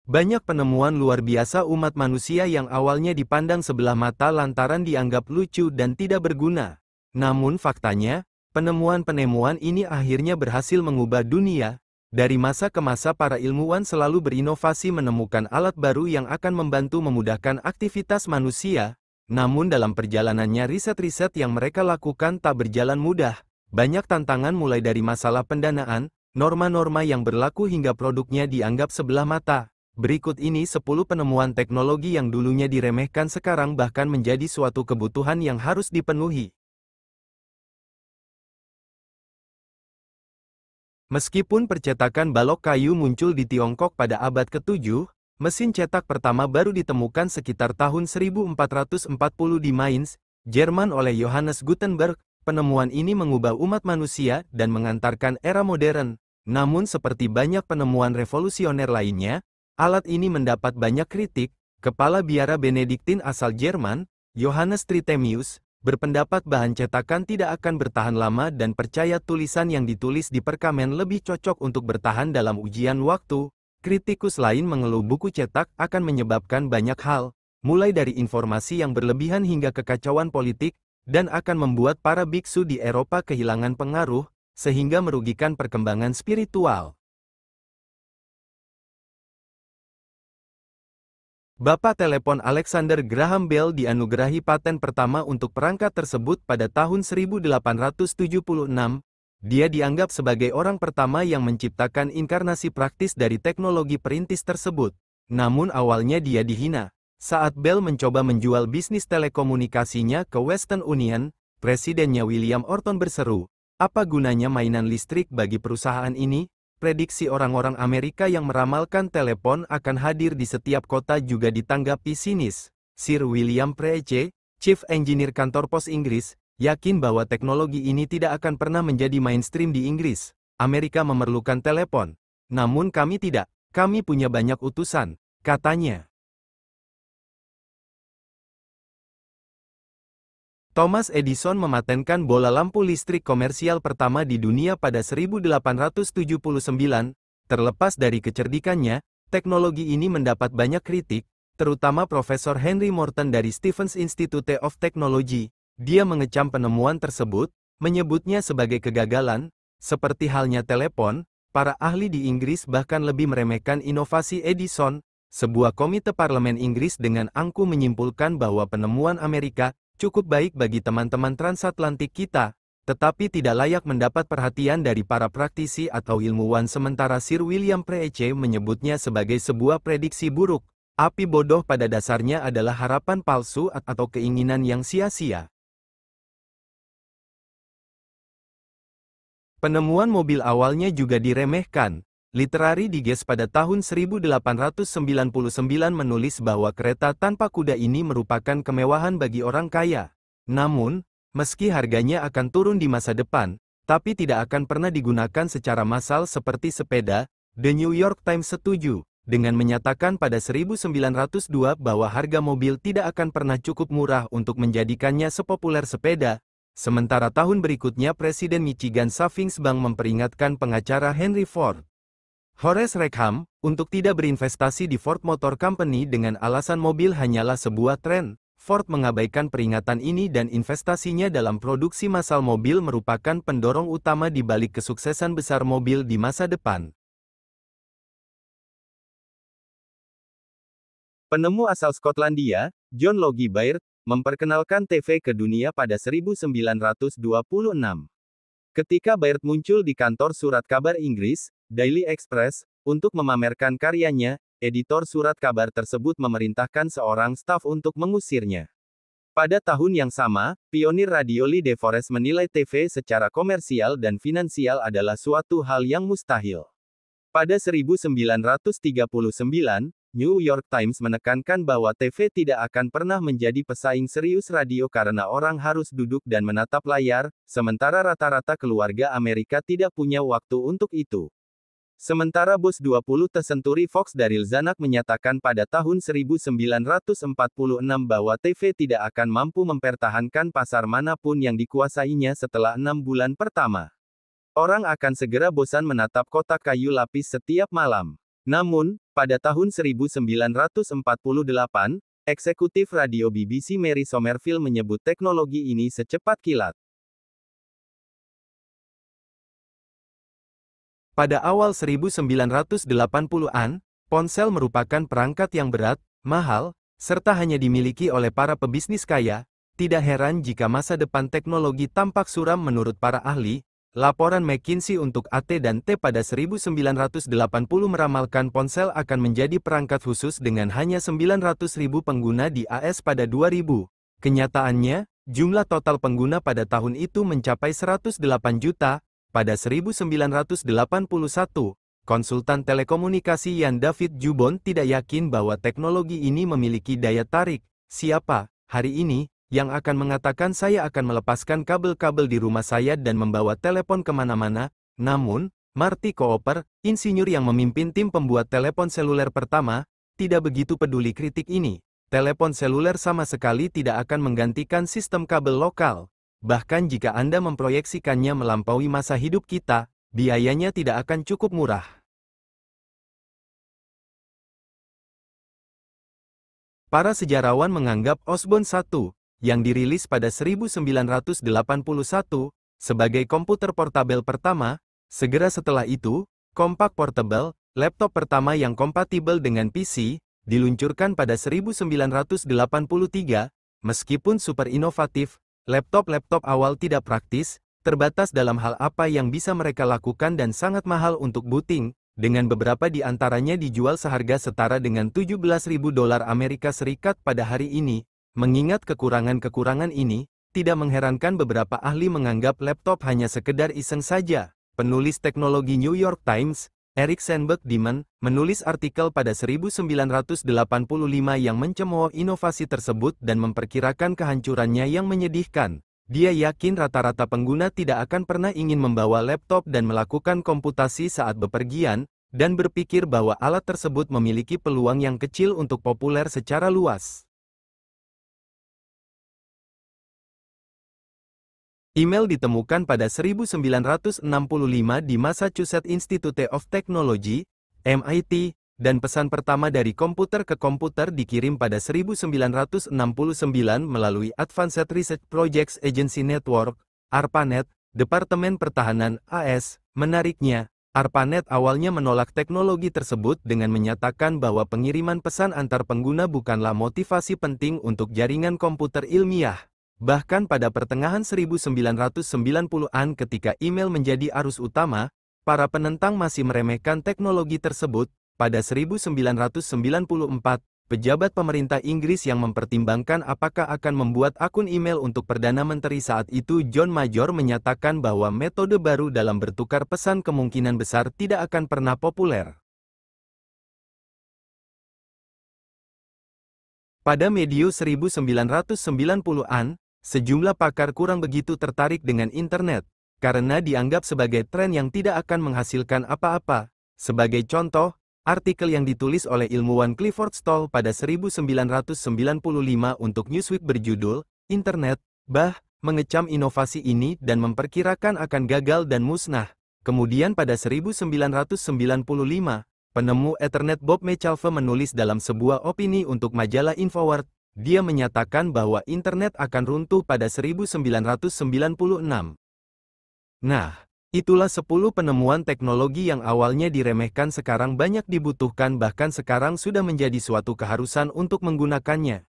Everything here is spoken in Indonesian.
Banyak penemuan luar biasa umat manusia yang awalnya dipandang sebelah mata lantaran dianggap lucu dan tidak berguna. Namun faktanya, penemuan-penemuan ini akhirnya berhasil mengubah dunia. Dari masa ke masa para ilmuwan selalu berinovasi menemukan alat baru yang akan membantu memudahkan aktivitas manusia. Namun dalam perjalanannya riset-riset yang mereka lakukan tak berjalan mudah. Banyak tantangan mulai dari masalah pendanaan, norma-norma yang berlaku hingga produknya dianggap sebelah mata. Berikut ini 10 penemuan teknologi yang dulunya diremehkan sekarang bahkan menjadi suatu kebutuhan yang harus dipenuhi. Meskipun percetakan balok kayu muncul di Tiongkok pada abad ke-7, mesin cetak pertama baru ditemukan sekitar tahun 1440 di Mainz, Jerman oleh Johannes Gutenberg. Penemuan ini mengubah umat manusia dan mengantarkan era modern. Namun seperti banyak penemuan revolusioner lainnya, alat ini mendapat banyak kritik. Kepala biara Benediktin asal Jerman, Johannes Trithemius, berpendapat bahan cetakan tidak akan bertahan lama dan percaya tulisan yang ditulis di perkamen lebih cocok untuk bertahan dalam ujian waktu. Kritikus lain mengeluh buku cetak akan menyebabkan banyak hal, mulai dari informasi yang berlebihan hingga kekacauan politik, dan akan membuat para biksu di Eropa kehilangan pengaruh, sehingga merugikan perkembangan spiritual. Bapak telepon Alexander Graham Bell dianugerahi paten pertama untuk perangkat tersebut pada tahun 1876. Dia dianggap sebagai orang pertama yang menciptakan inkarnasi praktis dari teknologi perintis tersebut. Namun awalnya dia dihina. Saat Bell mencoba menjual bisnis telekomunikasinya ke Western Union, presidennya William Orton berseru, "Apa gunanya mainan listrik bagi perusahaan ini?" Prediksi orang-orang Amerika yang meramalkan telepon akan hadir di setiap kota juga ditanggapi sinis. Sir William Preece, Chief Engineer kantor pos Inggris, yakin bahwa teknologi ini tidak akan pernah menjadi mainstream di Inggris. Amerika memerlukan telepon. Namun kami tidak. Kami punya banyak utusan, katanya. Thomas Edison mematenkan bola lampu listrik komersial pertama di dunia pada 1879. Terlepas dari kecerdikannya, teknologi ini mendapat banyak kritik, terutama Profesor Henry Morton dari Stevens Institute of Technology. Dia mengecam penemuan tersebut, menyebutnya sebagai kegagalan. Seperti halnya telepon, para ahli di Inggris bahkan lebih meremehkan inovasi Edison. Sebuah komite parlemen Inggris dengan angkuh menyimpulkan bahwa penemuan Amerika cukup baik bagi teman-teman transatlantik kita, tetapi tidak layak mendapat perhatian dari para praktisi atau ilmuwan sementara Sir William Preece menyebutnya sebagai sebuah prediksi buruk. Api bodoh pada dasarnya adalah harapan palsu atau keinginan yang sia-sia. Penemuan mobil awalnya juga diremehkan. Literary Digest pada tahun 1899 menulis bahwa kereta tanpa kuda ini merupakan kemewahan bagi orang kaya. Namun, meski harganya akan turun di masa depan, tapi tidak akan pernah digunakan secara massal seperti sepeda, The New York Times setuju, dengan menyatakan pada 1902 bahwa harga mobil tidak akan pernah cukup murah untuk menjadikannya sepopuler sepeda. Sementara tahun berikutnya Presiden Michigan Savings Bank memperingatkan pengacara Henry Ford, Horace Rackham, untuk tidak berinvestasi di Ford Motor Company dengan alasan mobil hanyalah sebuah tren. Ford mengabaikan peringatan ini dan investasinya dalam produksi massal mobil merupakan pendorong utama di balik kesuksesan besar mobil di masa depan. Penemu asal Skotlandia, John Logie Baird, memperkenalkan TV ke dunia pada 1926. Ketika Baird muncul di kantor surat kabar Inggris, Daily Express, untuk memamerkan karyanya, editor surat kabar tersebut memerintahkan seorang staf untuk mengusirnya. Pada tahun yang sama, pionir radio Lee De Forest menilai TV secara komersial dan finansial adalah suatu hal yang mustahil. Pada 1939, New York Times menekankan bahwa TV tidak akan pernah menjadi pesaing serius radio karena orang harus duduk dan menatap layar, sementara rata-rata keluarga Amerika tidak punya waktu untuk itu. Sementara bos 20th Century Fox Daryl Zanuck menyatakan pada tahun 1946 bahwa TV tidak akan mampu mempertahankan pasar manapun yang dikuasainya setelah 6 bulan pertama. Orang akan segera bosan menatap kotak kayu lapis setiap malam. Namun, pada tahun 1948, eksekutif radio BBC Mary Somerville menyebut teknologi ini secepat kilat. Pada awal 1980-an, ponsel merupakan perangkat yang berat, mahal, serta hanya dimiliki oleh para pebisnis kaya. Tidak heran jika masa depan teknologi tampak suram menurut para ahli. Laporan McKinsey untuk AT&T pada 1980 meramalkan ponsel akan menjadi perangkat khusus dengan hanya 900.000 pengguna di AS pada 2000. Kenyataannya, jumlah total pengguna pada tahun itu mencapai 108 juta. Pada 1981, konsultan telekomunikasi Ian David Jubon tidak yakin bahwa teknologi ini memiliki daya tarik. Siapa, hari ini, yang akan mengatakan saya akan melepaskan kabel-kabel di rumah saya dan membawa telepon kemana-mana? Namun, Marty Cooper, insinyur yang memimpin tim pembuat telepon seluler pertama, tidak begitu peduli kritik ini. Telepon seluler sama sekali tidak akan menggantikan sistem kabel lokal. Bahkan jika Anda memproyeksikannya melampaui masa hidup kita, biayanya tidak akan cukup murah. Para sejarawan menganggap Osborne 1, yang dirilis pada 1981, sebagai komputer portabel pertama. Segera setelah itu, Compaq Portable, laptop pertama yang kompatibel dengan PC, diluncurkan pada 1983. Meskipun super inovatif, laptop-laptop awal tidak praktis, terbatas dalam hal apa yang bisa mereka lakukan dan sangat mahal untuk booting, dengan beberapa di antaranya dijual seharga setara dengan $17.000 Amerika Serikat pada hari ini. Mengingat kekurangan-kekurangan ini, tidak mengherankan beberapa ahli menganggap laptop hanya sekedar iseng saja. Penulis teknologi New York Times, Eric Sandberg-Dimon, menulis artikel pada 1985 yang mencemooh inovasi tersebut dan memperkirakan kehancurannya yang menyedihkan. Dia yakin rata-rata pengguna tidak akan pernah ingin membawa laptop dan melakukan komputasi saat bepergian, dan berpikir bahwa alat tersebut memiliki peluang yang kecil untuk populer secara luas. Email ditemukan pada 1965 di Massachusetts Institute of Technology, MIT, dan pesan pertama dari komputer ke komputer dikirim pada 1969 melalui Advanced Research Projects Agency Network, ARPANET, Departemen Pertahanan AS. Menariknya, ARPANET awalnya menolak teknologi tersebut dengan menyatakan bahwa pengiriman pesan antar pengguna bukanlah motivasi penting untuk jaringan komputer ilmiah. Bahkan pada pertengahan 1990-an ketika email menjadi arus utama, para penentang masih meremehkan teknologi tersebut. Pada 1994, pejabat pemerintah Inggris yang mempertimbangkan apakah akan membuat akun email untuk Perdana Menteri saat itu John Major menyatakan bahwa metode baru dalam bertukar pesan kemungkinan besar tidak akan pernah populer. Pada medio 1990-an, sejumlah pakar kurang begitu tertarik dengan internet, karena dianggap sebagai tren yang tidak akan menghasilkan apa-apa. Sebagai contoh, artikel yang ditulis oleh ilmuwan Clifford Stoll pada 1995 untuk Newsweek berjudul, Internet, mengecam inovasi ini dan memperkirakan akan gagal dan musnah. Kemudian pada 1995, penemu Ethernet Bob Michalfe menulis dalam sebuah opini untuk majalah InfoWord, dia menyatakan bahwa internet akan runtuh pada 1996. Nah, itulah 10 penemuan teknologi yang awalnya diremehkan sekarang banyak dibutuhkan bahkan sekarang sudah menjadi suatu keharusan untuk menggunakannya.